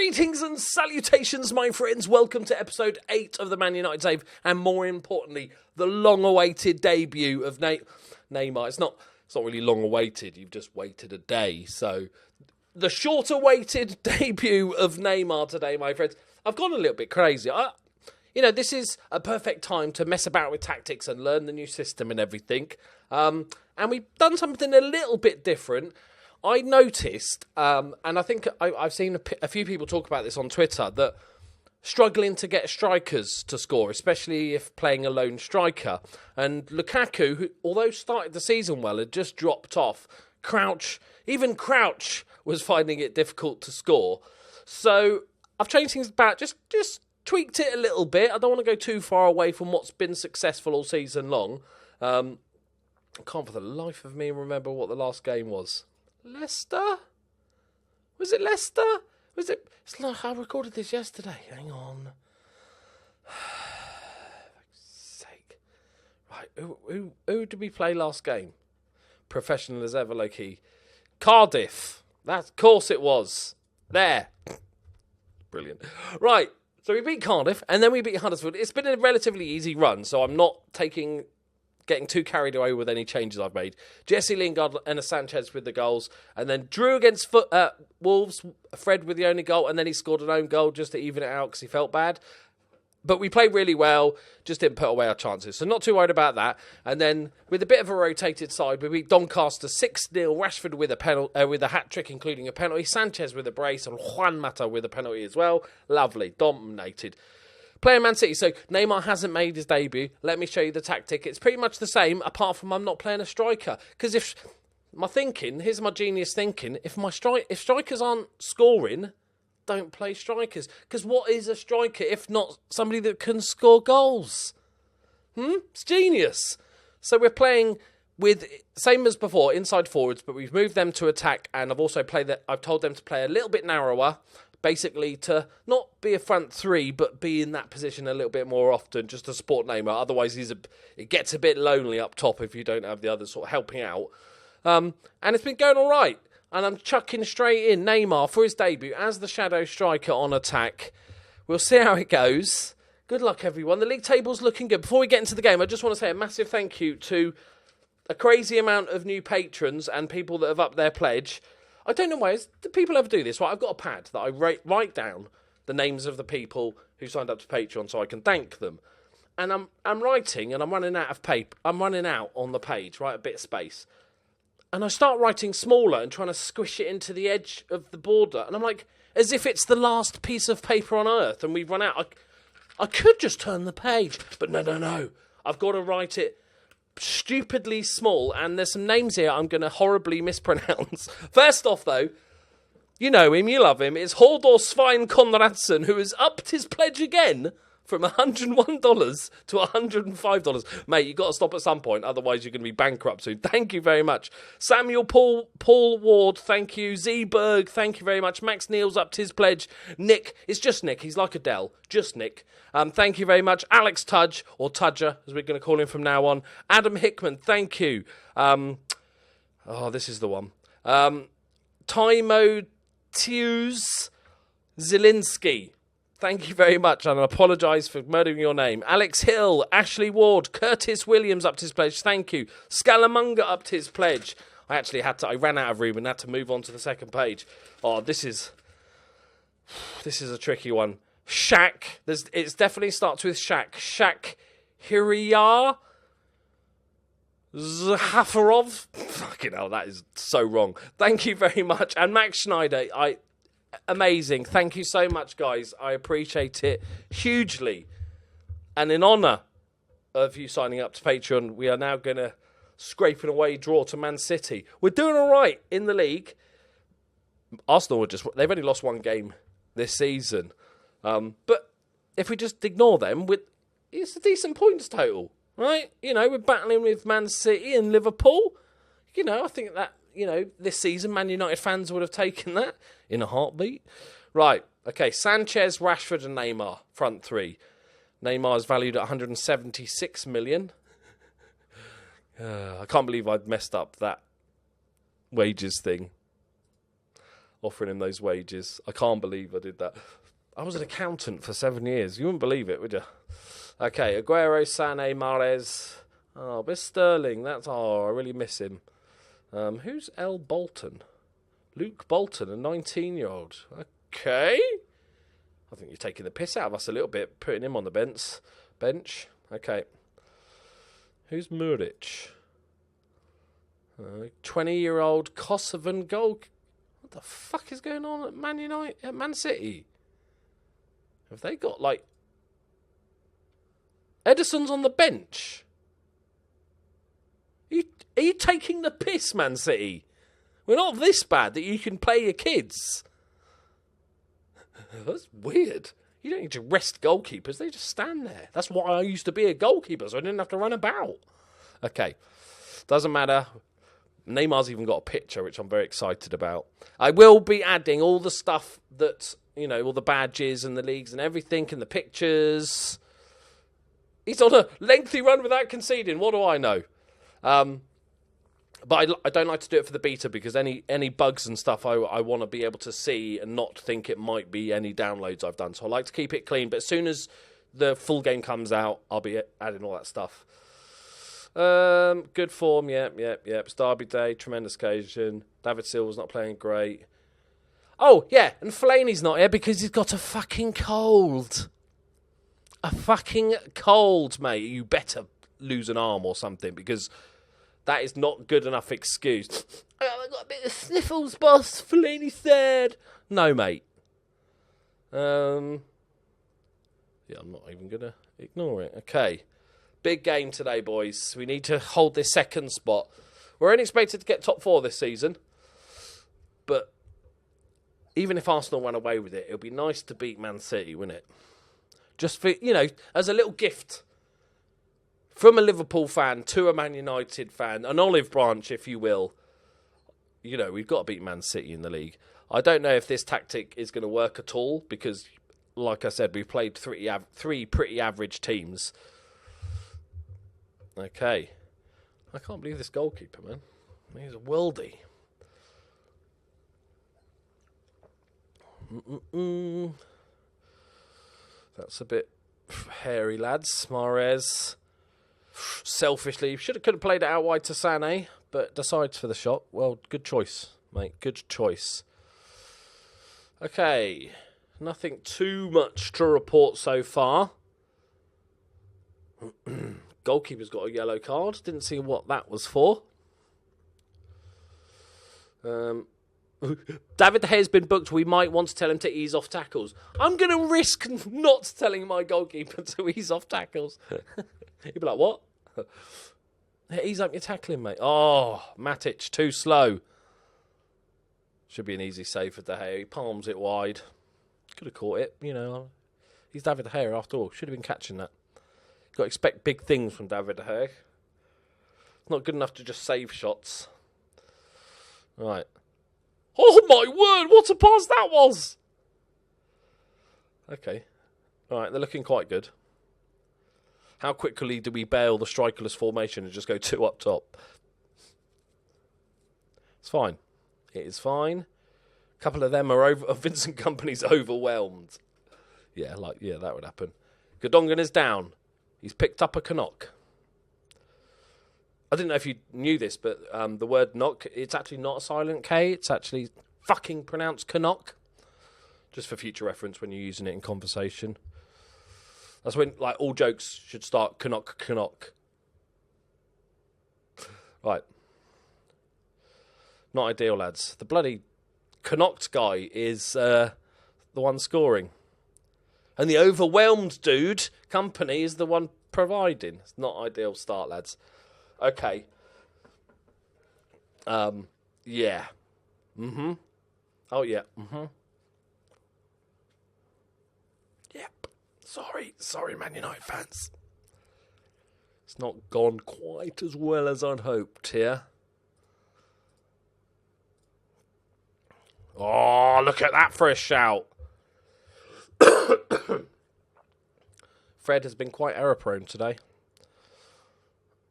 Greetings and salutations, my friends. Welcome to episode 8 of the Man United Save, and more importantly, the long-awaited debut of Neymar. It's not really long-awaited. You've just waited a day. So, the short-awaited debut of Neymar today, my friends. I've gone a little bit crazy. This is a perfect time to mess about with tactics and learn the new system and everything. And we've done something a little bit different. I noticed, and I think I've seen a few people talk about this on Twitter, that struggling to get strikers to score, especially if playing a lone striker. And Lukaku, who, although started the season well, had just dropped off. Even Crouch was finding it difficult to score. So I've changed things about, just tweaked it a little bit. I don't want to go too far away from what's been successful all season long. I can't for the life of me remember what the last game was. Leicester? Was it Leicester? It's like I recorded this yesterday. Hang on. For sake. Right, who did we play last game? Professional as ever, Loki. Cardiff. Of course it was. There. Brilliant. Right, so we beat Cardiff, and then we beat Huddersfield. It's been a relatively easy run, so I'm not getting too carried away with any changes I've made. Jesse Lingard and Sanchez with the goals. And then Drew against Wolves, Fred with the only goal. And then he scored an own goal just to even it out because he felt bad. But we played really well, just didn't put away our chances. So not too worried about that. And then with a bit of a rotated side, we beat Doncaster 6-0. Rashford with a hat-trick, including a penalty. Sanchez with a brace and Juan Mata with a penalty as well. Lovely, dominated. Playing Man City, so Neymar hasn't made his debut. Let me show you the tactic. It's pretty much the same, apart from I'm not playing a striker. Because here's my genius thinking, if strikers aren't scoring, don't play strikers. Because what is a striker if not somebody that can score goals? It's genius. So we're playing with, same as before, inside forwards, but we've moved them to attack, and I've told them to play a little bit narrower, basically to not be a front three, but be in that position a little bit more often, just to support Neymar. Otherwise, it gets a bit lonely up top if you don't have the others sort of helping out. And it's been going all right. And I'm chucking straight in Neymar for his debut as the shadow striker on attack. We'll see how it goes. Good luck, everyone. The league table's looking good. Before we get into the game, I just want to say a massive thank you to a crazy amount of new patrons and people that have upped their pledge. I don't know why. Do people ever do this? Right, I've got a pad that I write down the names of the people who signed up to Patreon so I can thank them. And I'm writing and I'm running out of paper. I'm running out on the page, right? A bit of space. And I start writing smaller and trying to squish it into the edge of the border. And I'm like, as if it's the last piece of paper on earth and we've run out. I could just turn the page. But no. I've got to write it stupidly small, and there's some names here I'm going to horribly mispronounce. First off, though, you know him, you love him. It's Haldor Svein Konradsen, who has upped his pledge again from $101 to $105. Mate, you've got to stop at some point, otherwise you're going to be bankrupt soon. Thank you very much. Samuel Paul Ward, thank you. Z Berg, thank you very much. Max Neal's upped his pledge. Nick, it's just Nick, he's like Adele, just Nick. Thank you very much. Alex Tudge, or Tudger, as we're going to call him from now on. Adam Hickman, thank you. This is the one. Timo Tews Zielinski, thank you very much, and I apologise for murdering your name. Alex Hill, Ashley Ward, Curtis Williams upped his pledge, thank you. Scalamunga upped his pledge. I ran out of room and had to move on to the second page. Oh, this is a tricky one. Shaq, it definitely starts with Shaq. Shaq Hiriyar Zahafarov. Fucking hell, that is so wrong. Thank you very much. And Max Schneider, amazing. Thank you so much, guys. I appreciate it hugely. And in honour of you signing up to Patreon, we are now going to scrape an away draw to Man City. We're doing all right in the league. Arsenal they've only lost one game this season. But if we just ignore them, it's a decent points total, right? We're battling with Man City and Liverpool. I think that, this season, Man United fans would have taken that in a heartbeat. Right, okay, Sanchez, Rashford and Neymar, front three. Neymar is valued at 176 million. I can't believe I'd messed up that wages thing. offering him those wages. I can't believe I did that. I was an accountant for 7 years. You wouldn't believe it, would you? Okay, Aguero, Sané, Mahrez. Oh, but Sterling. I really miss him. Who's L. Bolton? Luke Bolton, a 19-year-old. Okay. I think you're taking the piss out of us a little bit, putting him on the bench. Okay. Who's Muric? 20-year-old Kosovan goal. What the fuck is going on at Man United, at Man City? Have they got, Ederson's on the bench? Are you taking the piss, Man City? We're not this bad that you can play your kids. That's weird. You don't need to rest goalkeepers. They just stand there. That's why I used to be a goalkeeper, so I didn't have to run about. Okay. Doesn't matter. Neymar's even got a picture, which I'm very excited about. I will be adding all the stuff that, all the badges and the leagues and everything and the pictures. He's on a lengthy run without conceding. What do I know? But I don't like to do it for the beta because any bugs and stuff I want to be able to see and not think it might be any downloads I've done. So I like to keep it clean. But as soon as the full game comes out, I'll be adding all that stuff. Good form, yep. It's Derby Day, tremendous occasion. David Silva's not playing great. Oh, yeah, and Fellaini's not here because he's got a fucking cold. A fucking cold, mate. You better lose an arm or something because that is not good enough excuse. I've got a bit of sniffles, boss. Fellaini said. No, mate. Yeah, I'm not even going to ignore it. Okay. Big game today, boys. We need to hold this second spot. We're only expected to get top 4 this season. But even if Arsenal run away with it, it would be nice to beat Man City, wouldn't it? Just for, as a little gift from a Liverpool fan to a Man United fan, an olive branch, if you will. We've got to beat Man City in the league. I don't know if this tactic is going to work at all because, like I said, we've played three pretty average teams. Okay. I can't believe this goalkeeper, man. He's a worldie. That's a bit hairy, lads. Mahrez, selfishly, could have played it out wide to Sané, but decides for the shot. Well, good choice, mate. Good choice. Okay. Nothing too much to report so far. Goalkeeper's got a yellow card. Didn't see what that was for. David De Gea's been booked. We might want to tell him to ease off tackles. I'm going to risk not telling my goalkeeper to ease off tackles. He'd be like, what? Ease up your tackling, mate. Oh, Matic, too slow. Should be an easy save for De Gea. He palms it wide. Could have caught it, He's David De Gea after all. Should have been catching that. Got to expect big things from David De Gea. It's not good enough to just save shots. Right. Oh my word, what a pass that was! Okay. Alright, they're looking quite good. How quickly do we bail the strikerless formation and just go 2 up top? It's fine. It is fine. A couple of them are Vincent Kompany's overwhelmed. Yeah, that would happen. Godongan is down. He's picked up a Canuck. I didn't know if you knew this, but the word knock, it's actually not a silent K. It's actually fucking pronounced Canuck. Just for future reference when you're using it in conversation. That's when, all jokes should start Canuck. Right. Not ideal, lads. The bloody Canucked guy is the one scoring. And the overwhelmed dude, Kompany, is the one providing. It's not ideal start, lads. Okay. Yeah. Mm-hmm. Oh, yeah. Mm-hmm. Yep. Sorry, Man United fans. It's not gone quite as well as I'd hoped here. Oh, look at that for a shout. Fred has been quite error-prone today.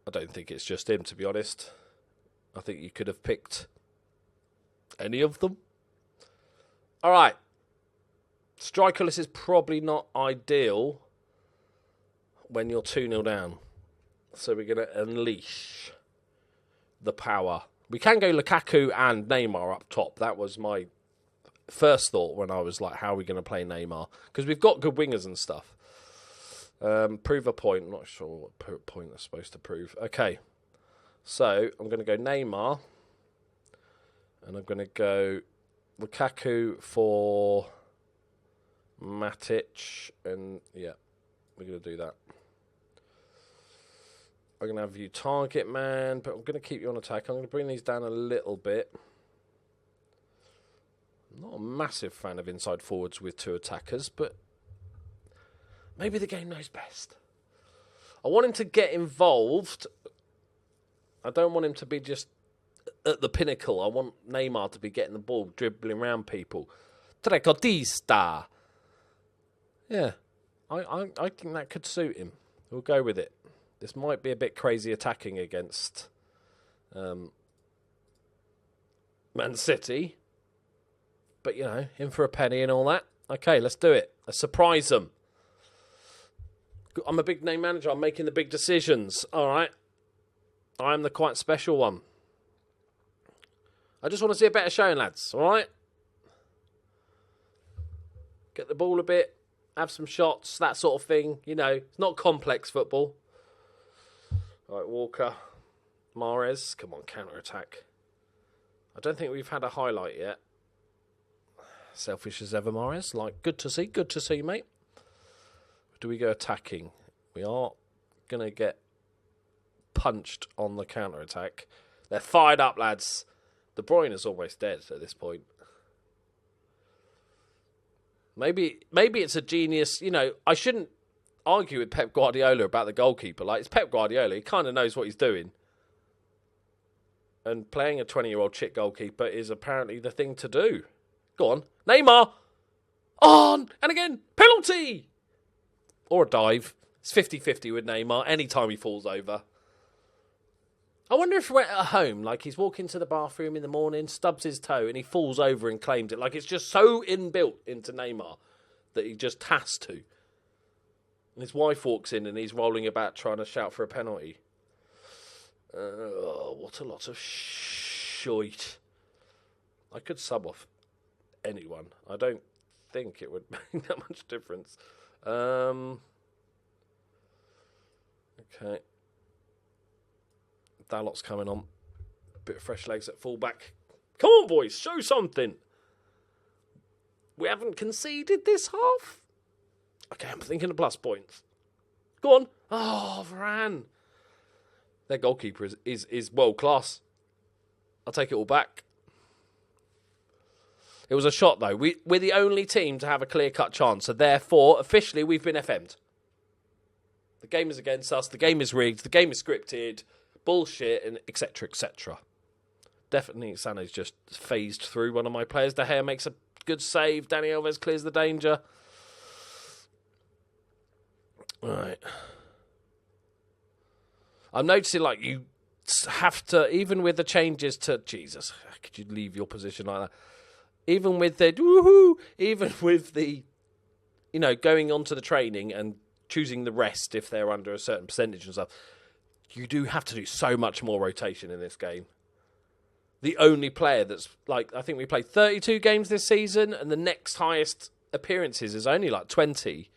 I don't think it's just him, to be honest. I think you could have picked any of them. All right. Striker list is probably not ideal when you're 2-0 down. So we're going to unleash the power. We can go Lukaku and Neymar up top. That was my first thought when I was like, how are we going to play Neymar? Because we've got good wingers and stuff. Prove a point. I'm not sure what point they're supposed to prove. Okay. So I'm going to go Neymar. And I'm going to go Lukaku for Matic. And yeah, we're going to do that. I'm going to have you target man, but I'm going to keep you on attack. I'm going to bring these down a little bit. I'm not a massive fan of inside forwards with 2 attackers, but maybe the game knows best. I want him to get involved. I don't want him to be just at the pinnacle. I want Neymar to be getting the ball, dribbling around people. Trequartista. Yeah, I think that could suit him. We'll go with it. This might be a bit crazy attacking against Man City. But, you know, in for a penny and all that. Okay, let's do it. Let's surprise them. I'm a big name manager. I'm making the big decisions. All right. I'm the quite special one. I just want to see a better showing, lads. All right. Get the ball a bit. Have some shots. That sort of thing. You know, it's not complex football. All right, Walker. Mahrez. Come on, counter-attack. I don't think we've had a highlight yet. Selfish as ever, Mahrez. Like, good to see, mate. Do we go attacking? We are going to get punched on the counter-attack. They're fired up, lads. De Bruyne is almost dead at this point. Maybe it's a genius. You know, I shouldn't argue with Pep Guardiola about the goalkeeper. Like, it's Pep Guardiola. He kind of knows what he's doing. And playing a 20-year-old chick goalkeeper is apparently the thing to do. Go on. Neymar. On. And again. Penalty. Or a dive. It's 50-50 with Neymar. Anytime he falls over. I wonder if we're at home, like he's walking to the bathroom in the morning, stubs his toe, and he falls over and claims it. Like it's just so inbuilt into Neymar that he just has to. And his wife walks in and he's rolling about trying to shout for a penalty. What a lot of shite. I could sub off anyone. I don't think it would make that much difference. Okay. Dalot's coming on. Bit of fresh legs at fullback. Come on, boys. Show something. We haven't conceded this half. Okay, I'm thinking of plus points. Go on. Oh, Varane. Their goalkeeper is world class. I'll take it all back. It was a shot, though. We're the only team to have a clear-cut chance. So, therefore, officially, we've been FM'd. The game is against us. The game is rigged. The game is scripted. Bullshit, and etc., etc. Definitely, Sané's just phased through one of my players. De Gea makes a good save. Dani Alves clears the danger. All right. I'm noticing, like, you have to, even with the changes to... Jesus, how could you leave your position like that? Even with the... Woohoo! Even with the, you know, going on to the training and choosing the rest if they're under a certain percentage and stuff, you do have to do so much more rotation in this game. The only player that's, like, I think we played 32 games this season, and the next highest appearances is only, like, 20.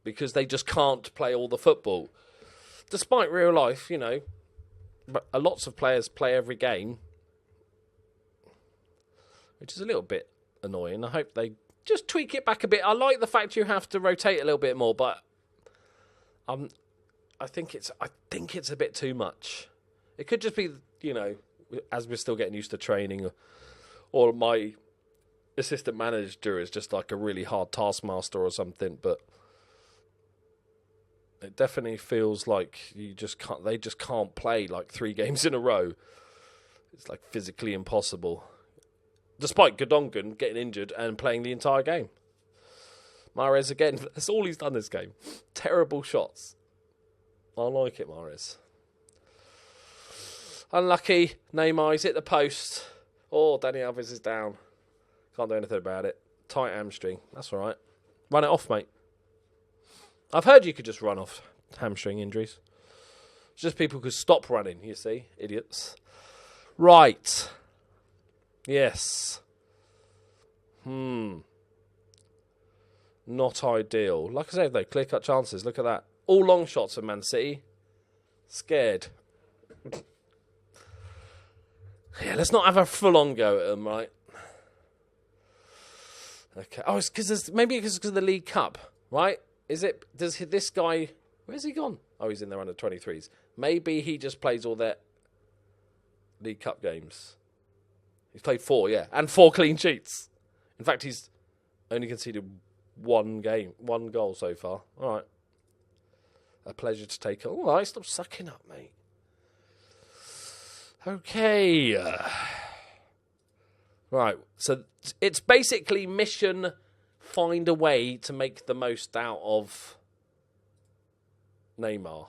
Because they just can't play all the football. Despite real life, you know, lots of players play every game. Which is a little bit annoying. I hope they just tweak it back a bit. I like the fact you have to rotate a little bit more, but I think it's a bit too much. It could just be, you know, as we're still getting used to training, or my assistant manager is just like a really hard taskmaster or something. But it definitely feels like they just can't play like 3 games in a row. It's like physically impossible. Despite Godongan getting injured and playing the entire game. Mahrez again, that's all he's done this game. Terrible shots. I like it, Mahrez. Unlucky. Neymar, he's hit the post. Oh, Dani Alves is down. Can't do anything about it. Tight hamstring. That's all right. Run it off, mate. I've heard you could just run off hamstring injuries. It's just people could stop running, you see. Idiots. Right. Yes. Not ideal. Like I said, though, clear-cut chances. Look at that. All long shots of Man City. Scared. Yeah, let's not have a full-on go at them, right? Okay. Oh, it's because maybe it's because of the League Cup, right? Is it? Does this guy? Where's he gone? Oh, he's in their under 23s. Maybe he just plays all their League Cup games. He's played 4, yeah, and 4 clean sheets. In fact, he's only conceded one goal so far. All right. A pleasure to take. All right, stop sucking up, mate. Okay. Right, so it's basically mission find a way to make the most out of Neymar.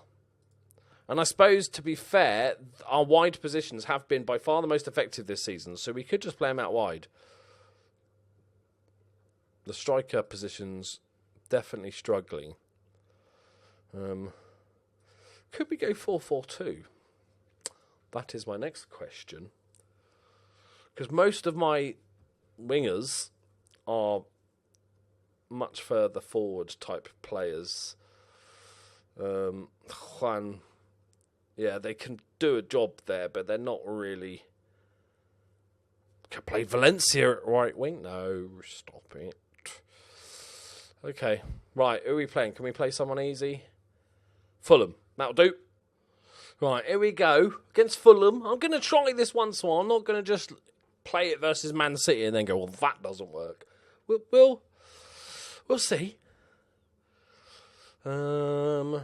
And I suppose, to be fair, our wide positions have been by far the most effective this season, so we could just play him out wide. The striker position's definitely struggling. Could we go 4-4-2? That is my next question. Because most of my wingers are much further forward type players. Juan, yeah, they can do a job there, but they're not really... Can play Valencia at right wing? No, stop it. Okay, right, who are we playing? Can we play someone easy? Fulham, that'll do. Right, here we go. Against Fulham. I'm going to try this once more. I'm not going to just play it versus Man City and then go, well, that doesn't work. We'll see. Fellaini's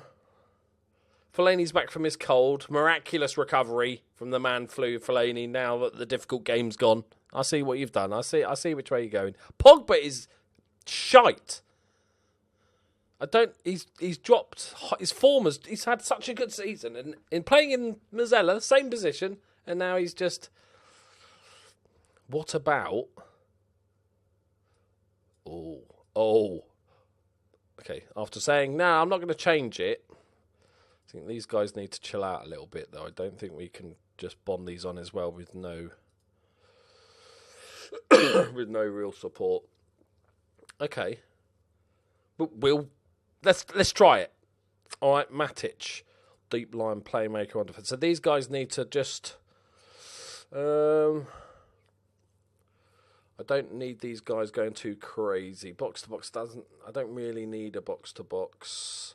back from his cold. Miraculous recovery from the man flu, Fellaini, now that the difficult game's gone. I see what you've done. I see which way you're going. Pogba is shite. He's dropped his form. He's had such a good season. And in playing in Mozilla, same position, and now he's just... What about... Oh. Okay, after saying, I'm not going to change it. I think these guys need to chill out a little bit, though. I don't think we can just bomb these on as well with no... with no real support. Okay. But let's try it. All right, Matic, deep line playmaker on defence. So these guys need to just... I don't need these guys going too crazy. Box to box doesn't... I don't really need a box to box.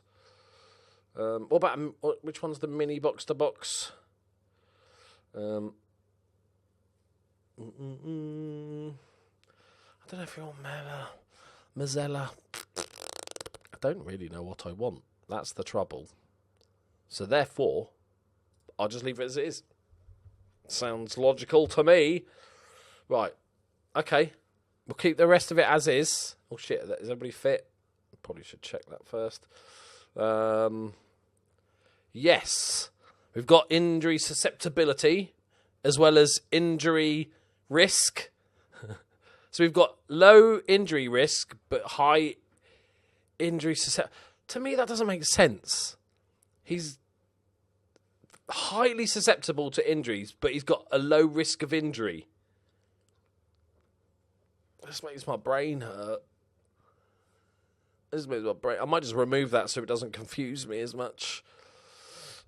What about... Which one's the mini box to box? I don't know if you want Mozilla. I don't really know what I want. That's the trouble. So therefore, I'll just leave it as it is. Sounds logical to me. Right. Okay. We'll keep the rest of it as is. Oh shit, is everybody fit? Probably should check that first. Yes. We've got injury susceptibility as well as injury risk. So we've got low injury risk but high injury susceptibility. To me, that doesn't make sense. He's highly susceptible to injuries, but he's got a low risk of injury. This makes my brain hurt. I might just remove that so it doesn't confuse me as much.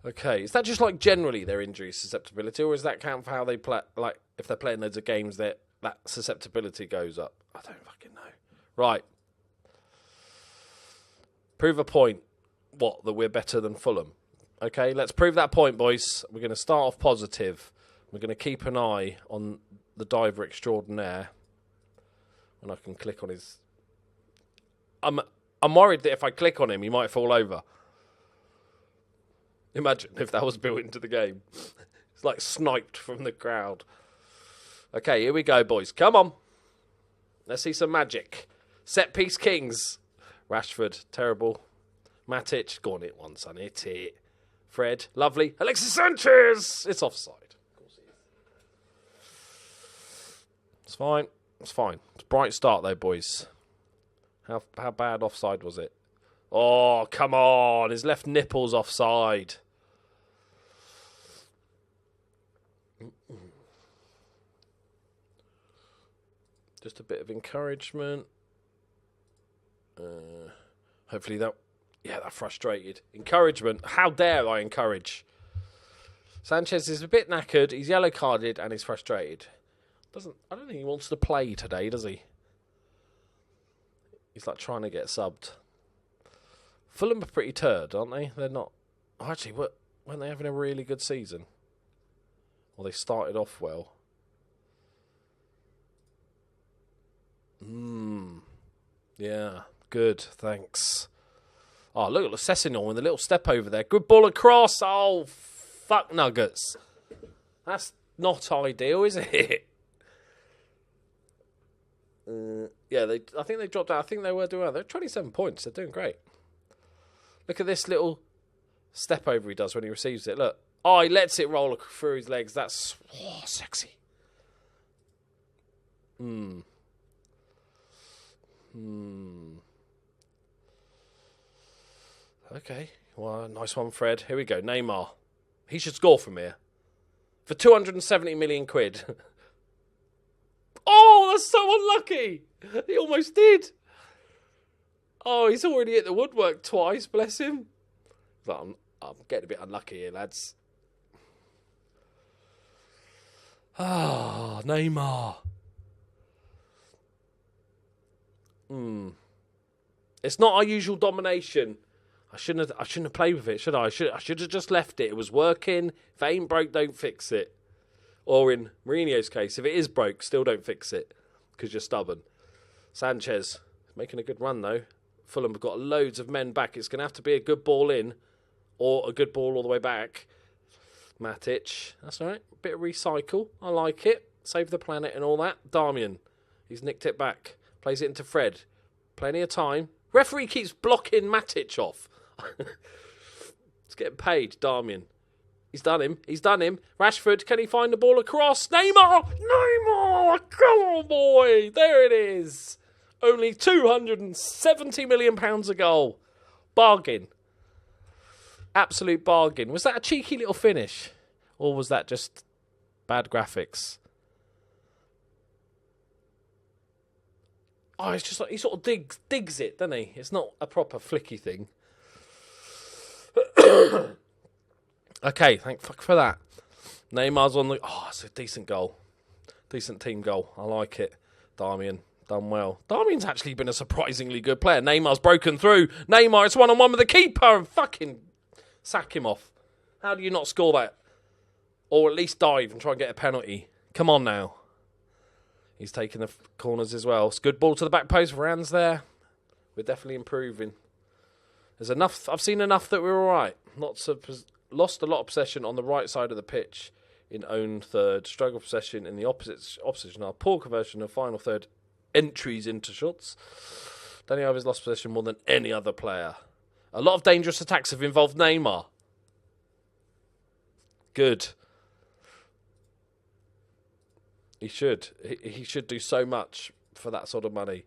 Okay, is that just like generally their injury susceptibility, or is that count for how they play? Like if they're playing loads of games, that susceptibility goes up. I don't fucking know. Right. Prove a point. What? That we're better than Fulham. Okay, let's prove that point, boys. We're going to start off positive. We're going to keep an eye on the diver extraordinaire. And I can click on his... I'm worried that if I click on him, he might fall over. Imagine if that was built into the game. It's like sniped from the crowd. Okay, here we go, boys. Come on. Let's see some magic. Set piece kings. Rashford, terrible. Matic, go on, hit one, son. Hit it. Fred, lovely. Alexis Sanchez! It's offside. Of course it is. It's fine. It's fine. It's a bright start, though, boys. How bad offside was it? Oh, come on. His left nipple's offside. Just a bit of encouragement. Hopefully that... Yeah, that frustrated. Encouragement. How dare I encourage? Sanchez is a bit knackered. He's yellow carded and he's frustrated. I don't think he wants to play today, does he? He's like trying to get subbed. Fulham are pretty turd, aren't they? They're not... Oh, actually, weren't they having a really good season? Well, they started off well. Yeah, good, thanks. Oh, look at Sessegnon with a little step over there. Good ball across. Oh, fuck Nuggets. That's not ideal, is it? Yeah, I think they dropped out. I think they were doing well. They're 27 points. They're doing great. Look at this little step over he does when he receives it. Look. Oh, he lets it roll through his legs. That's sexy. Okay. Well, nice one, Fred. Here we go. Neymar. He should score from here. For 270 million quid. Oh, that's so unlucky. He almost did. Oh, he's already hit the woodwork twice. Bless him. But I'm getting a bit unlucky here, lads. Ah, Neymar. It's not our usual domination. I shouldn't have played with it, should I? I should have just left it. It was working. If it ain't broke, don't fix it. Or in Mourinho's case, if it is broke, still don't fix it because you're stubborn. Sanchez making a good run though. Fulham have got loads of men back. It's going to have to be a good ball in or a good ball all the way back. Matic, that's all right. Bit of recycle. I like it. Save the planet and all that. Darmian, he's nicked it back. Plays it into Fred. Plenty of time. Referee keeps blocking Matic off. He's getting paid, Darmian. He's done him. Rashford, can he find the ball across? Neymar! Come on, boy! There it is. Only £270 million a goal. Bargain. Absolute bargain. Was that a cheeky little finish? Or was that just bad graphics? Oh, it's just like he sort of digs it, doesn't he? It's not a proper flicky thing. Okay, thank fuck for that. Neymar's on the... Oh, it's a decent goal. Decent team goal. I like it. Darmian, done well. Darmian's actually been a surprisingly good player. Neymar's broken through. Neymar, it's one-on-one with the keeper and fucking sack him off. How do you not score that? Or at least dive and try and get a penalty. Come on now. He's taking the corners as well. It's good ball to the back post. Varane's there. We're definitely improving. There's enough. I've seen enough that we're all right. Lost a lot of possession on the right side of the pitch in own third. Struggle possession in the opposition. Our poor conversion of final third entries into shots. Dani Alves lost possession more than any other player. A lot of dangerous attacks have involved Neymar. Good. He should. He should do so much for that sort of money.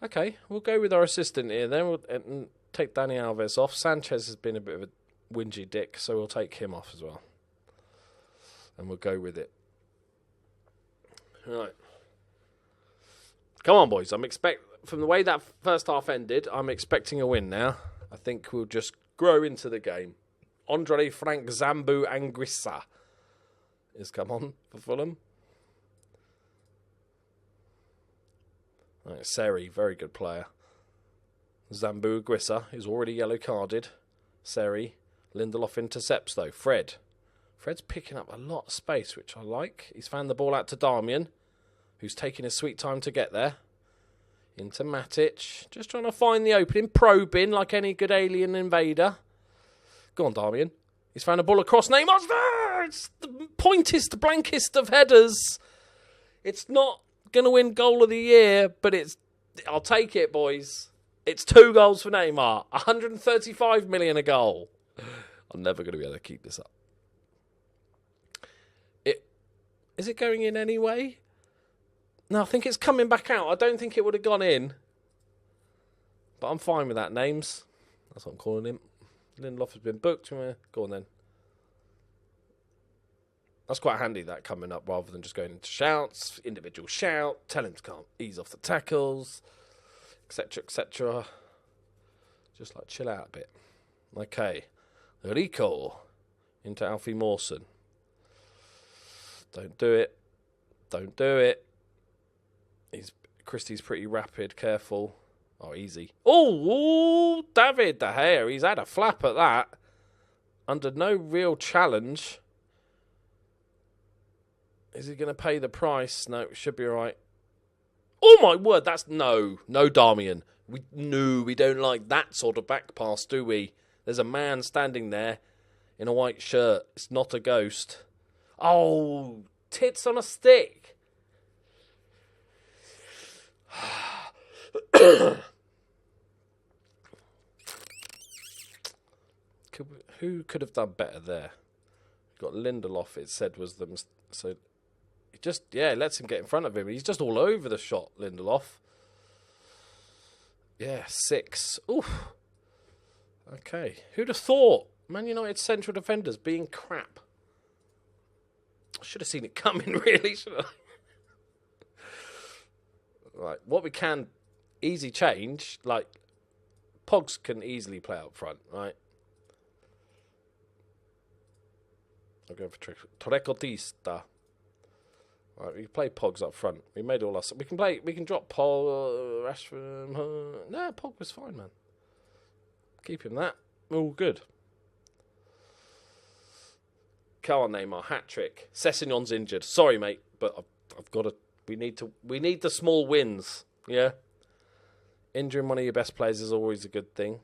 Okay, we'll go with our assistant here then. We'll take Dani Alves off. Sanchez has been a bit of a whingy dick, so we'll take him off as well. And we'll go with it. Right. Come on, boys. From the way that first half ended, I'm expecting a win now. I think we'll just grow into the game. Andre Frank Zambu Anguissa is come on for Fulham. Right, Seri, very good player. Zambu Anguissa is already yellow carded. Seri. Lindelof intercepts though. Fred's picking up a lot of space, which I like. He's found the ball out to Darmian, who's taking his sweet time to get there. Into Matic. Just trying to find the opening. Probing like any good alien invader. Go on, Darmian. He's found a ball across. Neymar's there! It's the pointest, blankest of headers. It's not going to win goal of the year, but I'll take it, boys. It's 2 goals for Neymar. 135 million a goal. I'm never going to be able to keep this up. Is it going in anyway? No, I think it's coming back out. I don't think it would have gone in. But I'm fine with that, Names. That's what I'm calling him. Lindelof has been booked. Go on then. That's quite handy, that coming up, rather than just going into shouts, individual shout, tell him to come, ease off the tackles, etc., etc. Just like chill out a bit. Okay. Rico into Alfie Mawson. Don't do it. Don't do it. Christie's pretty rapid, careful. Oh, easy. Oh, David De Gea. He's had a flap at that. Under no real challenge. Is he going to pay the price? No, it should be all right. Oh, my word. That's no, Darmian. We don't like that sort of back pass, do we? There's a man standing there in a white shirt. It's not a ghost. Oh, tits on a stick. Who could have done better there? Got Lindelof, it said, was them. So he just, lets him get in front of him. He's just all over the shot, Lindelof. Yeah, 6. Oof. Okay. Who'd have thought? Man United central defenders being crap. I should have seen it coming, really, shouldn't I? Right. What we can easy change, like Pogs can easily play up front, right? I'll go for Trequartista. Right, we can play Pogs up front. We made all our... We can drop Pog... Rashford... Nah, Pog was fine, man. Keep him that. All good. Come on, Neymar. Hat-trick. Sessegnon's injured. Sorry, mate, but I've got to... We need the small wins, yeah? Injuring one of your best players is always a good thing.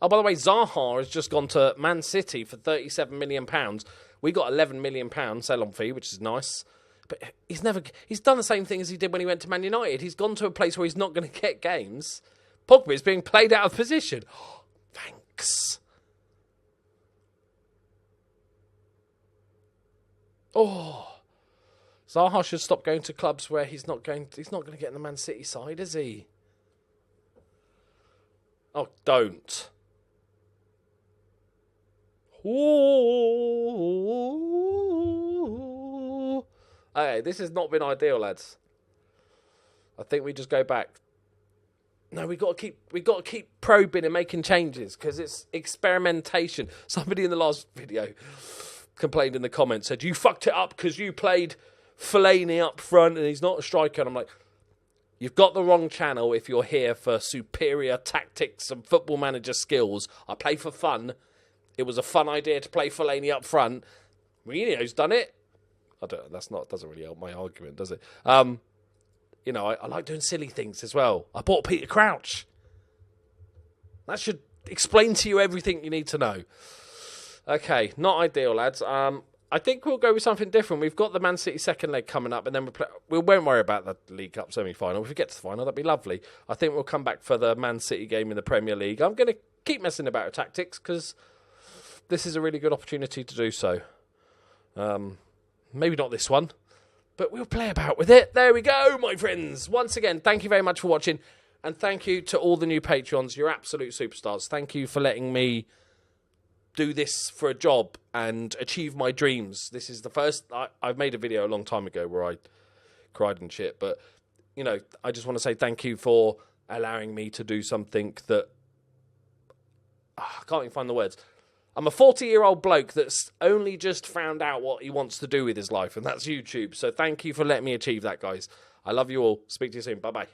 Oh, by the way, Zaha has just gone to Man City for £37 million. We got £11 million sell-on fee, which is nice. But he's done the same thing as he did when he went to Man United. He's gone to a place where he's not going to get games. Pogba is being played out of position. Oh, thanks. Oh. Zaha should stop going to clubs where he's not going to get in the Man City side, is he? Oh, don't. Ooh. Okay, this has not been ideal, lads. I think we just go back. No, we got to keep probing and making changes because it's experimentation. Somebody in the last video complained in the comments, said you fucked it up because you played Fellaini up front and he's not a striker. And I'm like, you've got the wrong channel if you're here for superior tactics and football manager skills. I play for fun. It was a fun idea to play Fellaini up front. Mourinho's done it. Doesn't really help my argument, does it? I like doing silly things as well. I bought Peter Crouch. That should explain to you everything you need to know. Okay, not ideal, lads. I think we'll go with something different. We've got the Man City second leg coming up, and then we won't worry about the League Cup semi-final. If we get to the final, that'd be lovely. I think we'll come back for the Man City game in the Premier League. I'm going to keep messing about with tactics because this is a really good opportunity to do so. Maybe not this one, but we'll play about with it. There we go, my friends. Once again, thank you very much for watching, and thank you to all the new Patreons. You're absolute superstars. Thank you for letting me do this for a job and achieve my dreams. This is the first... I've made a video a long time ago where I cried and shit, but, I just want to say thank you for allowing me to do something that... I can't even find the words. I'm a 40-year-old bloke that's only just found out what he wants to do with his life, and that's YouTube. So thank you for letting me achieve that, guys. I love you all. Speak to you soon. Bye-bye.